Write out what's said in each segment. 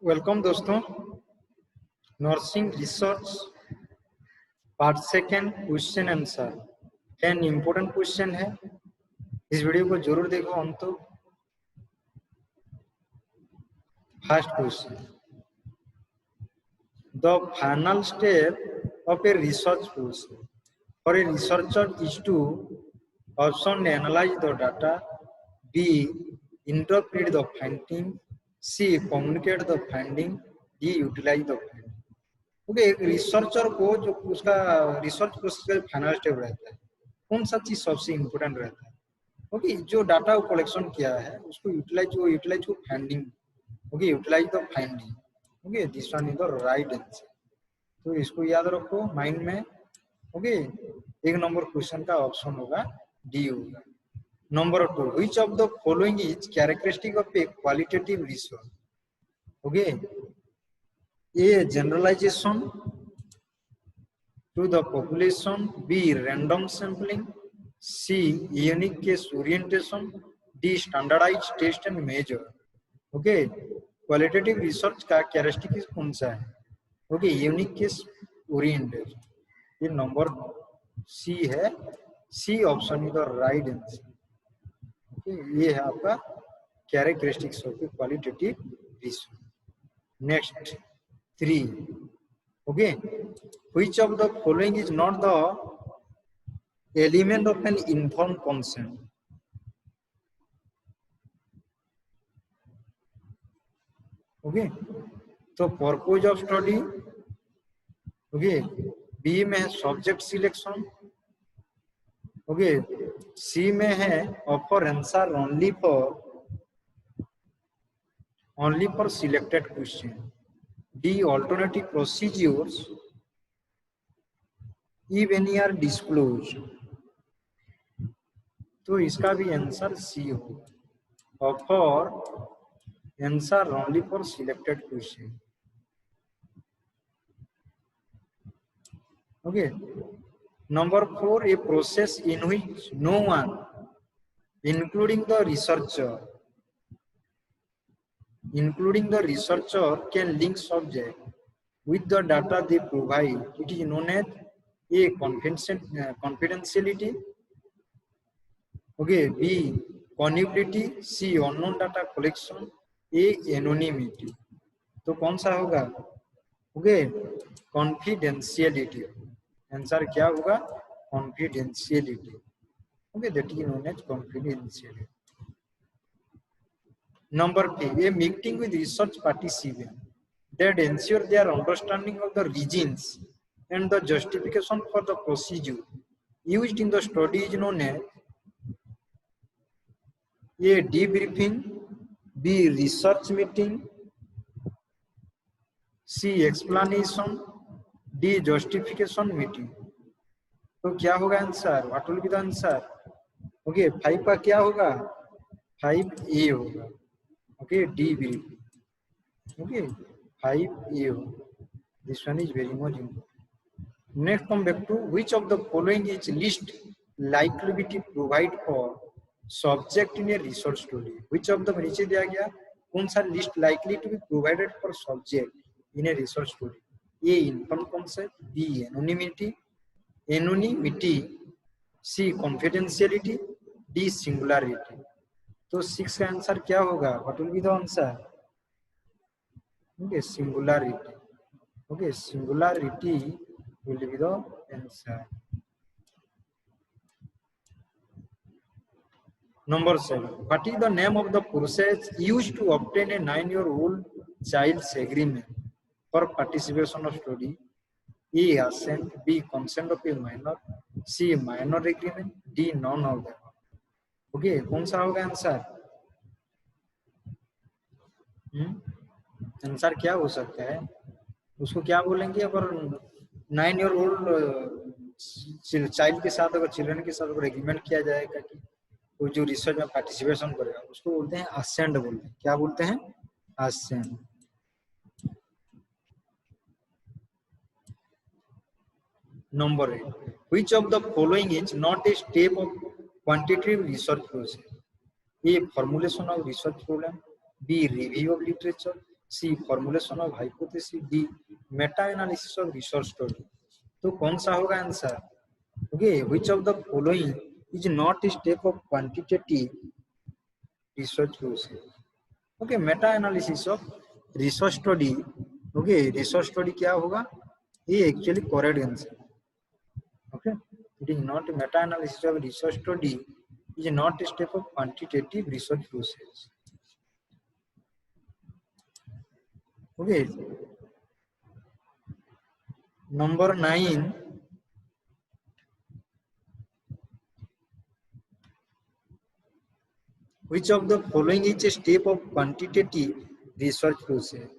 Welcome दोस्तों। Nursing research part second question answer 10 important question है। इस वीडियो को जरूर देखो हम तो। First question, the final step of a research process for a researcher is to option analyse the data, B interpret the finding, C communicate the finding, D utilise the finding. Okay, एक researcher को जो उसका research process का final step रहता है, कौन सा चीज सबसे इम्पोर्टेंट रहता है? ओके, जो डाटा को कलेक्शन किया है उसको यूटिलाइज को finding. Okay, utilise the finding. Okay, this one is the right answer. तो इसको याद रखो माइंड में। ओके, एक नंबर क्वेश्चन का ऑप्शन होगा डी होगा। Number 2, which of the following is characteristic of a qualitative research? Okay, A generalisation to the population, B random sampling, C unique case orientation, D standardized test and measure. Okay, qualitative research का characteristic कौन सा है? Okay, unique case orientation. ये number C है। C option is the right answer. Okay, ये है आपका characteristics of qualitative research. Next 3, okay, which of the following is not the element of an informed consent? Okay, तो purpose of study, okay, B में है subject selection, okay, C में है offer answer only for selected question, D alternative procedures if any are disclosed। तो इसका भी answer C होगा, offer answer only for selected question. Okay, number 4, a process in which no one including the researcher can link subject with the data they provide. It is known as A confidentiality, okay, B conibility, C unknown data collection, A anonymity। तो कौन सा होगा? Okay, confidentiality. Answer क्या होगा? Confidentiality. Okay, that is known as confidentiality. Number 5, a meeting with research participants that ensure their understanding of the reasons and the justification for the procedure used in the study is known as A debriefing, B research meeting, C explanation, D justification meeting। तो क्या होगा answer? What will be the answer? Okay, 5 का क्या होगा? 5A होगा। Okay, debriefing। Okay, 5A होगा। This one is very much important. Next, come back to which of the following is least likely to provide for subject in a research study? Which of the नीचे दिया गया कौन सा least likely to be provided for subject in a research study? A informed consent, B anonymity, C confidentiality, D singularity। तो 6 का answer क्या होगा? What will be the answer? Okay, singularity। Okay, singularity will be the answer। Number 7, what is the name of the process used to obtain a 9-year-old child's agreement for participation of study? A assent, B consent of a minor, C minor agreement, D none of them। Okay, कौन सा होगा answer? Answer क्या हो सकता है? उसको क्या बोलेंगे? अगर 9-year-old चाइल्ड के साथ, अगर चिल्ड्रन के साथ अगर एग्रीमेंट किया जाएगा कि वो जो रिसर्च में पार्टिसिपेशन करेगा, उसको बोलते हैं असेंट बोलते हैं। क्या बोलते हैं? Ascent. Number 8, which of the following is not a step of quantitative research process? A formulation of research problem, B review of literature, C formulation of hypothesis, D meta analysis of research study. तो कौन सा होगा answer? Okay, which of the following is not a step of quantitative research process? Okay, meta analysis of research study. Okay, research study क्या होगा? ये actually correct answer. Okay, it is not meta analysis of research study is not a step of quantitative research process. Okay, number 9, which of the following is a step of quantitative research process?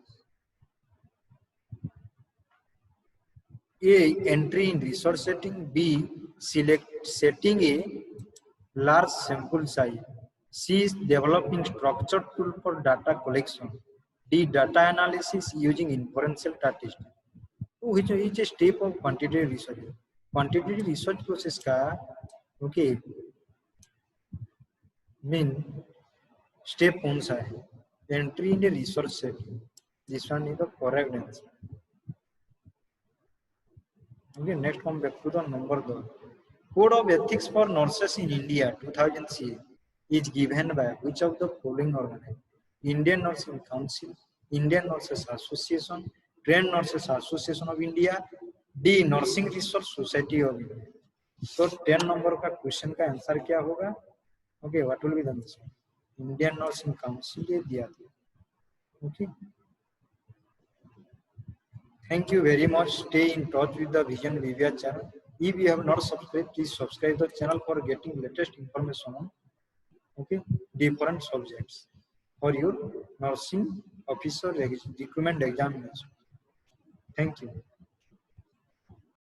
A, entry in research setting. B, setting a large sample size. C is developing structured tool for data collection. D, data analysis using inferential statistics. Which is a step of quantitative research? Quantitative research process का okay mean step कौन सा है? Entry in a research setting. This one is the correct answer. Okay, next come back to the number 2. Code of Ethics for Nurses in India 2006 is given by which of the following organization? Indian Nursing Council, Indian Nurses Association, Trained Nurses Association of India, D, Nursing Research Society of India. तो 10 number का question का answer क्या होगा? Okay, what will be the answer? Indian nursing council ये दिया था। Okay, thank you very much. Stay in touch with the Vision Vivia channel. If you have not subscribed, please subscribe the channel for getting latest information on different subjects for your nursing officer recruitment examination. Thank you.